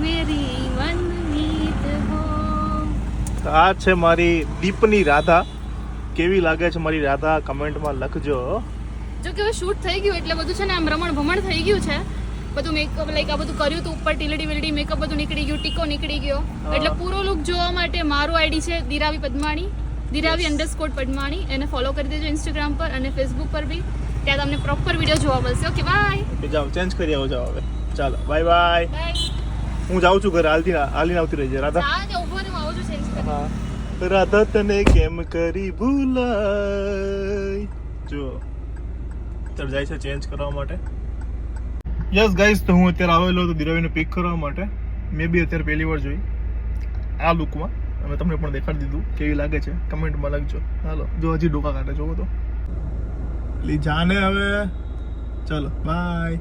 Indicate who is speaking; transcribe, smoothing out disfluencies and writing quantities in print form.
Speaker 1: મેરી મનમીત હો.
Speaker 2: તો આ છે મારી દીપની રાધા. કેવી લાગે છે મારી રાધા કમેન્ટમાં લખજો.
Speaker 1: જો કે હવે શૂટ થઈ ગયું એટલે બધું છે ને આમ રમણ ભમણ થઈ ગયું છે. બધું મેકઅપ લાઈક આ બધું કર્યું તો ઉપર ટીલડી વેલડી મેકઅપ બધું નીકળી ગયું, ટીકો નીકળી ગયો. એટલે પૂરો લુક જોવા માટે મારું આઈડી છે દિરાવી પદ્માણી, દિરાવી_પદ્માણી. એને ફોલો કરી દેજો ઇન્સ્ટાગ્રામ પર અને ફેસબુક પર બી. ત્યાં તમને પ્રોપર વિડીયો જોવા મળશે. Okay bye.
Speaker 2: જાઓ ચેન્જ કરી આવો, જાઓ હવે. ચાલો બાય બાય.
Speaker 1: બાય.
Speaker 2: હું જાઉં છું ઘરે. હાલીને આવતી રહેજે રાધા.
Speaker 1: હા જો ઉભો રહો, આવો જો ચેન્જ કરી.
Speaker 2: હા રાધા તને કેમ કરી ભૂલાય. જો અત્યારે જાય છે ચેન્જ કરવા માટે. યસ ગાઈઝ, તો હું અત્યારે આવેલો હતો દિરાવીને પિક કરવા માટે. મેં બી અત્યારે પહેલી વાર જોઈ આ લુકમાં અને તમને પણ દેખાડી દીધું. કેવી લાગે છે કમેન્ટમાં લખજો. હાલો જો હજી ડોકા કાઢે જોવો તો. લી જાને હવે. ચાલો બાય.